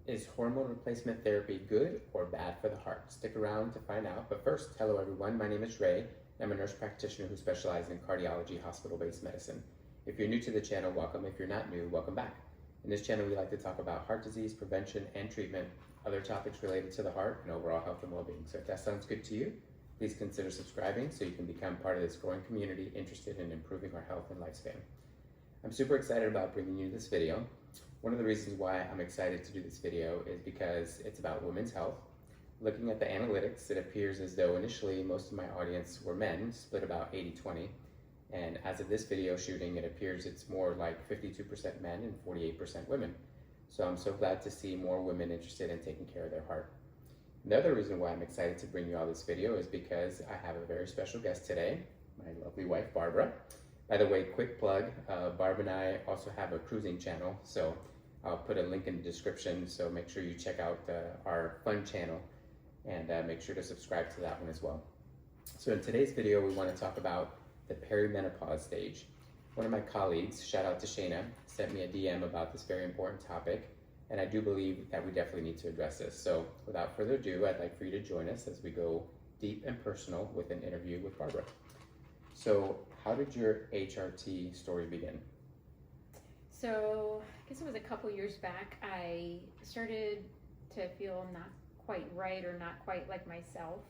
Is hormone replacement therapy good or bad for the heart? Stick around to find out. But first, hello everyone. My name is Ray. I'm a nurse practitioner who specializes in cardiology, hospital-based medicine. If you're new to the channel, welcome. If you're not new, welcome back. In this channel, we like to talk about heart disease, prevention, and treatment, other topics related to the heart, and overall health and well-being. So if that sounds good to you, please consider subscribing so you can become part of this growing community interested in improving our health and lifespan. I'm super excited about bringing you this video. One of the reasons why I'm excited to do this video is because it's about women's health. Looking at the analytics, it appears as though initially most of my audience were men, split about 80-20. And as of this video shooting, it appears it's more like 52% men and 48% women. So I'm so glad to see more women interested in taking care of their heart. The other reason why I'm excited to bring you all this video is because I have a very special guest today, my lovely wife, Barbara. By the way, quick plug, Barb and I also have a cruising channel, so I'll put a link in the description, so make sure you check out our fun channel and make sure to subscribe to that one as well. So in today's video, we want to talk about the perimenopause stage. One of my colleagues, shout out to Shayna, sent me a DM about this very important topic, and I do believe that we definitely need to address this. So without further ado, I'd like for you to join us as we go deep and personal with an interview with Barbara. So how did your HRT story begin? So I guess it was a couple years back. I started to feel not quite right or not quite like myself.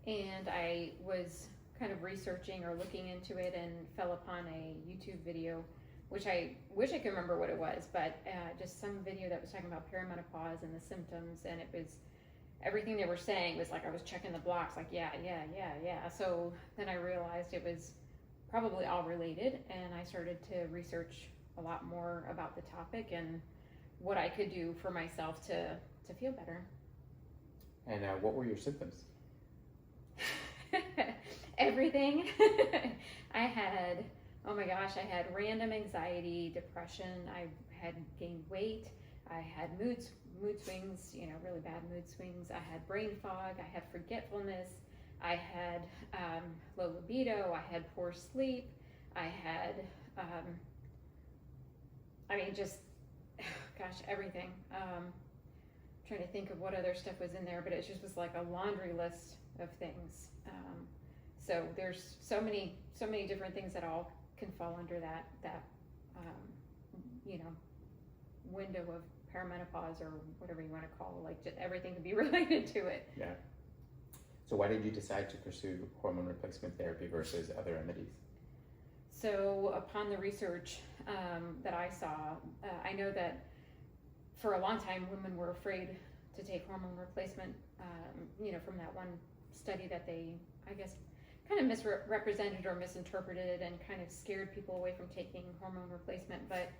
And I was kind of researching or looking into it and fell upon a YouTube video, which I wish I could remember what it was, but just some video that was talking about perimenopause and the symptoms. And it was, everything they were saying was like I was checking the blocks, like, yeah. So then I realized it was probably all related, and I started to research a lot more about the topic and what I could do for myself to feel better. And what were your symptoms? Everything. I had, oh my gosh, I had random anxiety, depression, I had gained weight, I had mood swings, really bad mood swings, I had brain fog, I had forgetfulness, I had low libido, I had poor sleep, I had, everything. Trying to think of what other stuff was in there, but it just was like a laundry list of things. So there's so many different things that all can fall under that window of perimenopause or whatever you want to call it. Like just everything can be related to it. Yeah. So why did you decide to pursue hormone replacement therapy versus other remedies? So upon the research that I saw, I know that for a long time women were afraid to take hormone replacement, from that one study that they, I guess, kind of misrepresented or misinterpreted and kind of scared people away from taking hormone replacement. But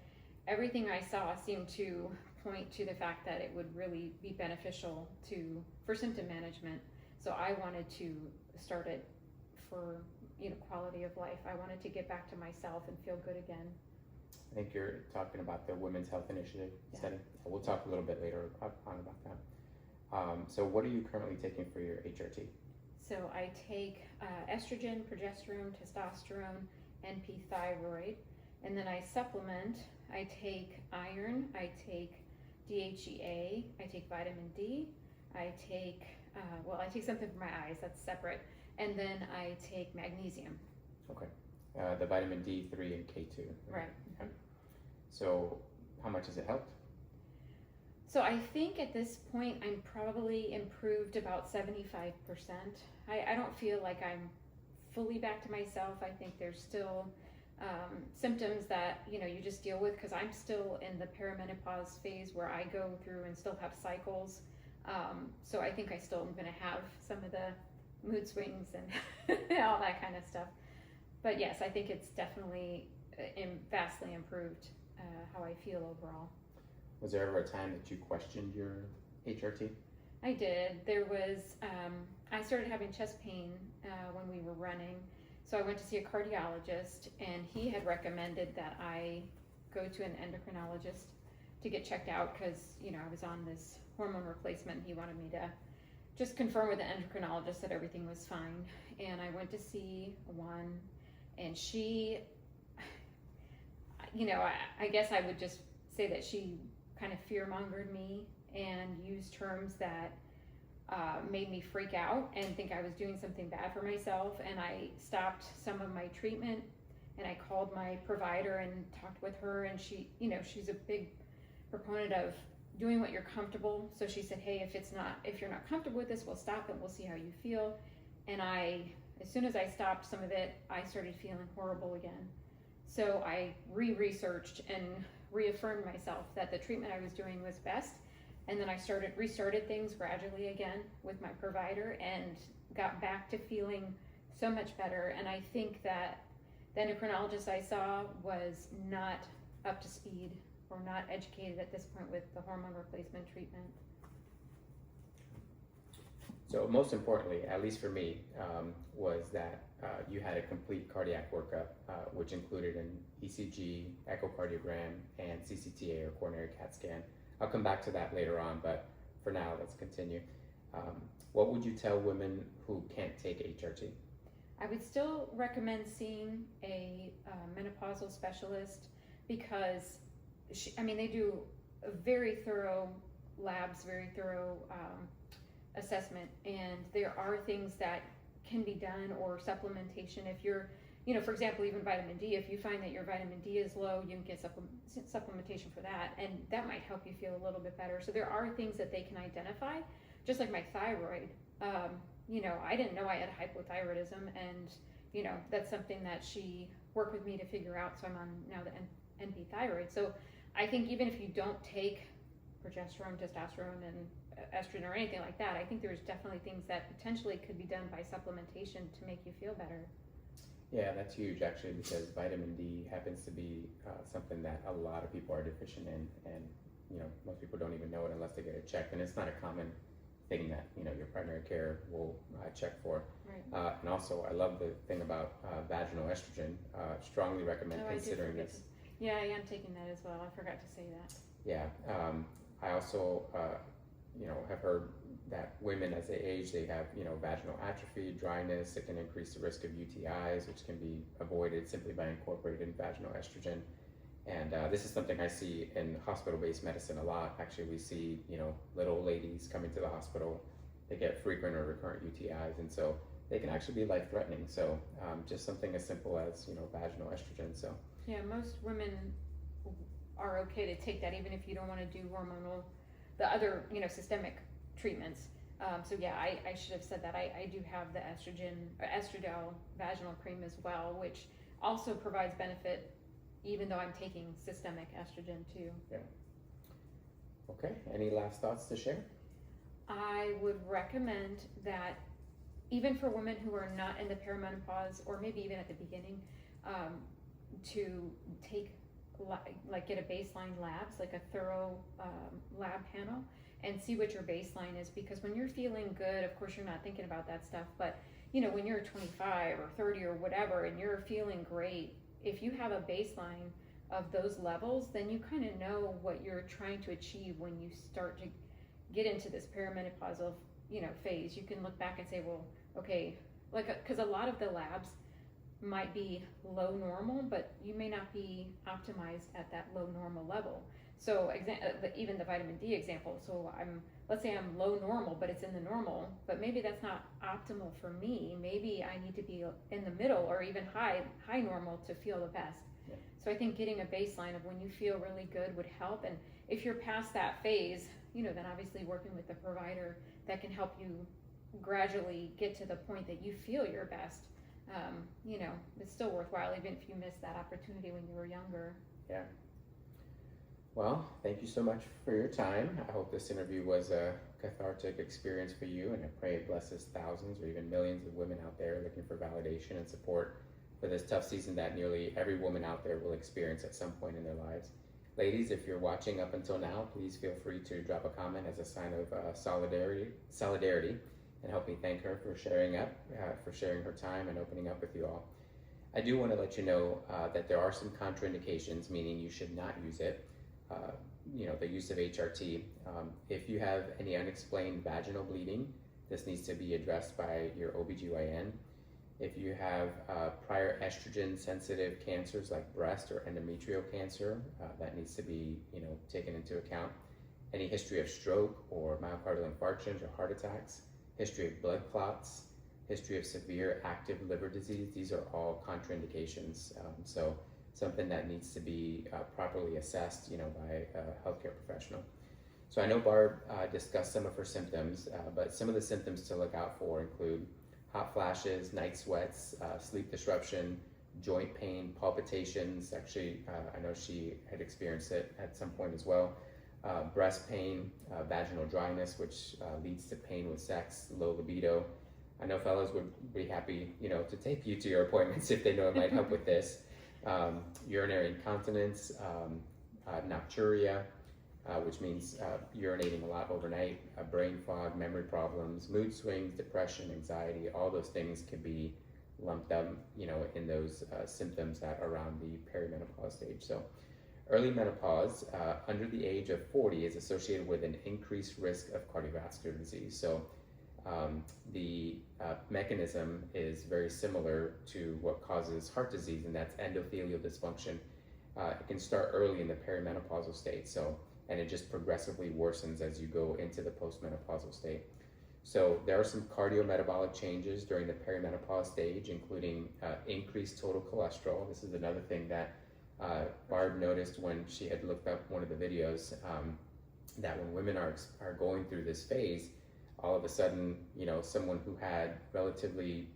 everything I saw seemed to point to the fact that it would really be beneficial for symptom management. So I wanted to start it for quality of life. I wanted to get back to myself and feel good again. I think you're talking about the Women's Health Initiative study. We'll talk a little bit later on about that. So what are you currently taking for your HRT? So I take estrogen, progesterone, testosterone, NP thyroid, and then I supplement. I take iron, I take DHEA, I take vitamin D, I take something for my eyes, that's separate, and then I take magnesium. Okay. The vitamin D3 and K2. Right. Okay. So how much has it helped? So I think at this point I'm probably improved about 75%. I don't feel like I'm fully back to myself. I think there's still symptoms that you just deal with, because I'm still in the perimenopause phase where I go through and still have cycles. So I think I still am going to have some of the mood swings and all that kind of stuff. But yes, I think it's definitely vastly improved how I feel overall. Was there ever a time that you questioned your HRT? I did. There was, I started having chest pain when we were running. So I went to see a cardiologist, and he had recommended that I go to an endocrinologist to get checked out because, I was on this hormone replacement. He wanted me to just confirm with the endocrinologist that everything was fine. And I went to see one, and she, I guess I would just say that she kind of fear-mongered me and use terms that made me freak out and think I was doing something bad for myself. And I stopped some of my treatment, and I called my provider and talked with her, and she, she's a big proponent of doing what you're comfortable. So she said, hey, if you're not comfortable with this, we'll stop it, we'll see how you feel. And as soon as I stopped some of it, I started feeling horrible again. So I researched and reaffirmed myself that the treatment I was doing was best. And then I restarted things gradually again with my provider and got back to feeling so much better. And I think that the endocrinologist I saw was not up to speed or not educated at this point with the hormone replacement treatment. So most importantly, at least for me, was that you had a complete cardiac workup, which included an ECG, echocardiogram, and CCTA or coronary CAT scan. I'll come back to that later on, but for now, let's continue. What would you tell women who can't take HRT? I would still recommend seeing a menopausal specialist because, they do a very thorough labs, very thorough assessment, and there are things that can be done, or supplementation. If you're, for example, even vitamin D, if you find that your vitamin D is low, you can get supplementation for that, and that might help you feel a little bit better. So there are things that they can identify, just like my thyroid. I didn't know I had hypothyroidism, and that's something that she worked with me to figure out. So I'm on now the NP thyroid. So I think even if you don't take progesterone, testosterone, and estrogen or anything like that, I think there's definitely things that potentially could be done by supplementation to make you feel better. Yeah, that's huge actually, because vitamin D happens to be something that a lot of people are deficient in, and most people don't even know it unless they get it checked, and it's not a common thing that your primary care will check for. Right. And also, I love the thing about vaginal estrogen. Strongly recommend considering this. Yeah, I am taking that as well. I forgot to say that. Yeah, I also have heard that women as they age, they have vaginal atrophy, dryness. It can increase the risk of UTIs, which can be avoided simply by incorporating vaginal estrogen. And this is something I see in hospital-based medicine a lot. Actually, we see little ladies coming to the hospital. They get frequent or recurrent UTIs, and so they can actually be life-threatening. So just something as simple as vaginal estrogen. So yeah, most women are okay to take that, even if you don't want to do hormonal, the other systemic treatments. So yeah, I should have said that. I do have the estradiol vaginal cream as well, which also provides benefit, even though I'm taking systemic estrogen too. Yeah. Okay, any last thoughts to share? I would recommend that even for women who are not in the perimenopause, or maybe even at the beginning, to take get a baseline labs, like a thorough lab panel, and see what your baseline is. Because when you're feeling good, of course you're not thinking about that stuff, but when you're 25 or 30 or whatever and you're feeling great, if you have a baseline of those levels, then you kind of know what you're trying to achieve when you start to get into this perimenopausal phase. You can look back and say, well, okay, because a lot of the labs might be low normal, but you may not be optimized at that low normal level. So even the vitamin D example, so let's say I'm low normal, but it's in the normal, but maybe that's not optimal for me. Maybe I need to be in the middle or even high normal to feel the best. Yeah. So I think getting a baseline of when you feel really good would help. And if you're past that phase, then obviously working with the provider that can help you gradually get to the point that you feel your best. It's still worthwhile, even if you missed that opportunity when you were younger. Yeah. Well, thank you so much for your time. I hope this interview was a cathartic experience for you, and I pray it blesses thousands or even millions of women out there looking for validation and support for this tough season that nearly every woman out there will experience at some point in their lives. Ladies, if you're watching up until now, please feel free to drop a comment as a sign of solidarity, and help me thank her for sharing her time and opening up with you all. I do want to let you know that there are some contraindications, meaning you should not use it. The use of HRT. If you have any unexplained vaginal bleeding, this needs to be addressed by your OBGYN. If you have prior estrogen sensitive cancers like breast or endometrial cancer, that needs to be taken into account. any history of stroke or myocardial infarctions or heart attacks, history of blood clots, history of severe active liver disease. These are all contraindications. So something that needs to be properly assessed, by a healthcare professional. So I know Barb discussed some of her symptoms, but some of the symptoms to look out for include hot flashes, night sweats, sleep disruption, joint pain, palpitations. Actually, I know she had experienced it at some point as well. Breast pain, vaginal dryness, which leads to pain with sex, low libido. I know fellows would be happy, to take you to your appointments if they know it might help with this. Urinary incontinence, nocturia, which means urinating a lot overnight, brain fog, memory problems, mood swings, depression, anxiety. All those things could be lumped up, in those symptoms that are around the perimenopause stage. So early menopause under the age of 40 is associated with an increased risk of cardiovascular disease. So the mechanism is very similar to what causes heart disease, and that's endothelial dysfunction. It can start early in the perimenopausal state, and it just progressively worsens as you go into the postmenopausal state. So there are some cardiometabolic changes during the perimenopause stage, including increased total cholesterol. This is another thing that Barb noticed when she had looked up one of the videos, that when women are going through this phase, all of a sudden, someone who had relatively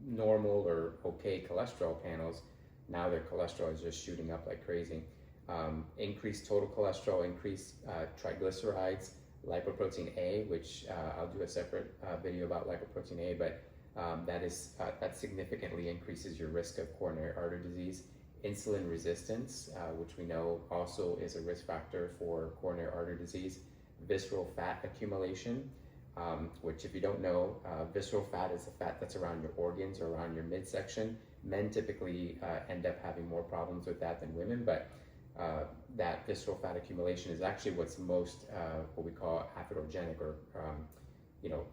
normal or okay cholesterol panels, now their cholesterol is just shooting up like crazy. Increased total cholesterol, increased triglycerides, lipoprotein A, which I'll do a separate video about lipoprotein A, but that significantly increases your risk of coronary artery disease. Insulin resistance, which we know also is a risk factor for coronary artery disease. Visceral fat accumulation, which if you don't know, visceral fat is the fat that's around your organs or around your midsection. Men typically end up having more problems with that than women, but that visceral fat accumulation is actually what's most what we call atherogenic, or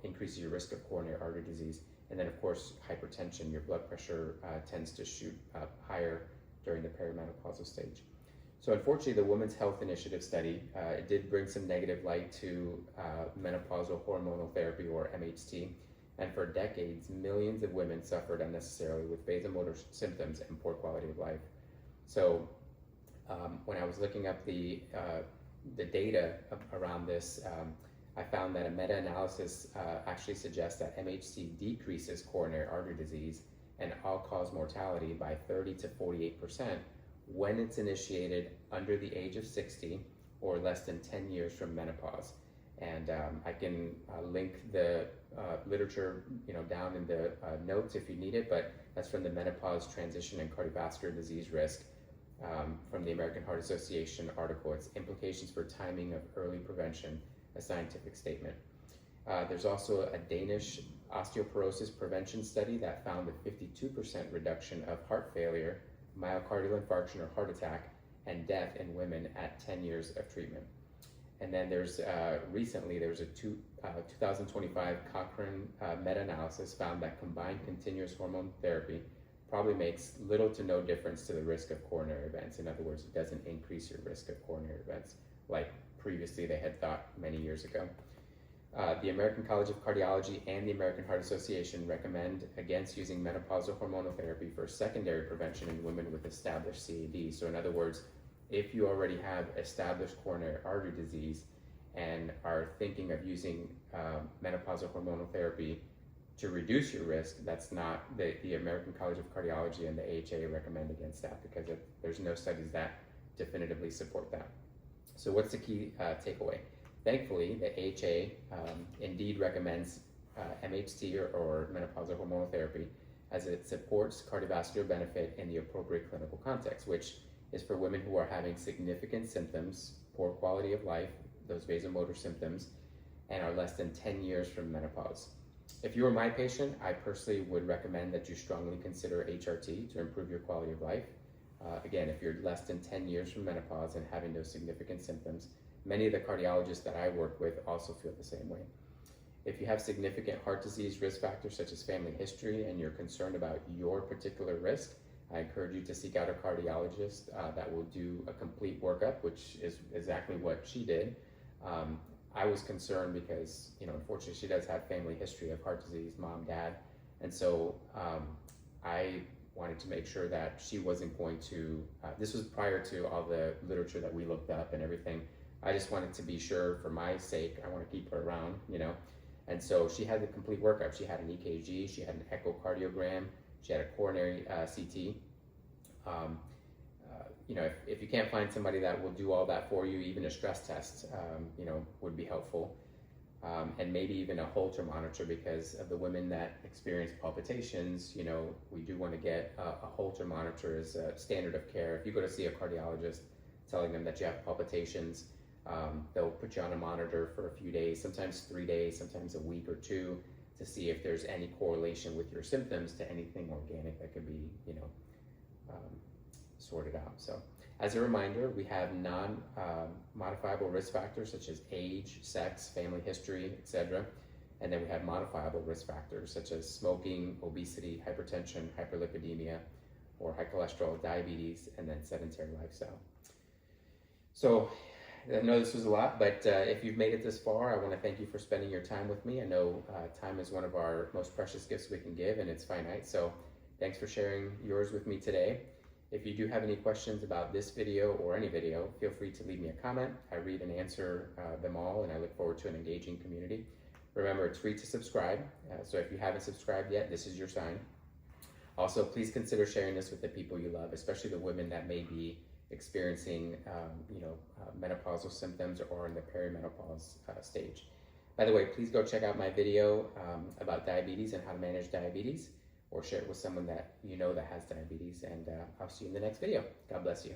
increases your risk of coronary artery disease. And then of course hypertension, your blood pressure tends to shoot up higher during the perimenopausal stage. So unfortunately, the Women's Health Initiative study, it did bring some negative light to menopausal hormonal therapy, or MHT, and for decades, millions of women suffered unnecessarily with vasomotor symptoms and poor quality of life. So when I was looking up the data around this, I found that a meta-analysis actually suggests that MHT decreases coronary artery disease and all-cause mortality by 30 to 48% when it's initiated under the age of 60 or less than 10 years from menopause. And I can link the literature down in the notes if you need it, but that's from the Menopause Transition and Cardiovascular Disease Risk from the American Heart Association article. It's Implications for Timing of Early Prevention, a scientific statement. There's also a Danish osteoporosis prevention study that found a 52% reduction of heart failure, myocardial infarction or heart attack, and death in women at 10 years of treatment. And then there's recently there was a 2025 Cochrane meta-analysis found that combined continuous hormone therapy probably makes little to no difference to the risk of coronary events. In other words, it doesn't increase your risk of coronary events like previously they had thought many years ago. The American College of Cardiology and the American Heart Association recommend against using menopausal hormonal therapy for secondary prevention in women with established CAD. So in other words, if you already have established coronary artery disease and are thinking of using menopausal hormonal therapy to reduce your risk, that's not, the American College of Cardiology and the AHA recommend against that because there's no studies that definitively support that. So what's the key takeaway? Thankfully, the AHA indeed recommends MHT or menopausal hormonal therapy as it supports cardiovascular benefit in the appropriate clinical context, which is for women who are having significant symptoms, poor quality of life, those vasomotor symptoms, and are less than 10 years from menopause. If you were my patient, I personally would recommend that you strongly consider HRT to improve your quality of life. Again, if you're less than 10 years from menopause and having those significant symptoms, many of the cardiologists that I work with also feel the same way. If you have significant heart disease risk factors such as family history and you're concerned about your particular risk, I encourage you to seek out a cardiologist that will do a complete workup, which is exactly what she did. I was concerned because, unfortunately she does have family history of heart disease, mom, dad. And so I wanted to make sure that she wasn't going to, this was prior to all the literature that we looked up and everything. I just wanted to be sure for my sake, I want to keep her around, And so she had the complete workup. She had an EKG, she had an echocardiogram, she had a coronary CT. If you can't find somebody that will do all that for you, even a stress test, would be helpful. And maybe even a Holter monitor, because of the women that experience palpitations, we do want to get a Holter monitor as a standard of care. If you go to see a cardiologist telling them that you have palpitations, they'll put you on a monitor for a few days, sometimes 3 days, sometimes a week or two, to see if there's any correlation with your symptoms to anything organic that could be, sorted out. So as a reminder, we have non-modifiable risk factors such as age, sex, family history, etc. And then we have modifiable risk factors such as smoking, obesity, hypertension, hyperlipidemia, or high cholesterol, diabetes, and then sedentary lifestyle. So I know this was a lot, but if you've made it this far, I want to thank you for spending your time with me. I know time is one of our most precious gifts we can give, and it's finite. So thanks for sharing yours with me today. If you do have any questions about this video or any video, feel free to leave me a comment. I read and answer them all, and I look forward to an engaging community. Remember, it's free to subscribe. So if you haven't subscribed yet, this is your sign. Also, please consider sharing this with the people you love, especially the women that may be experiencing menopausal symptoms or in the perimenopause stage. By the way, please go check out my video about diabetes and how to manage diabetes, or share it with someone that that has diabetes, and I'll see you in the next video. God bless you.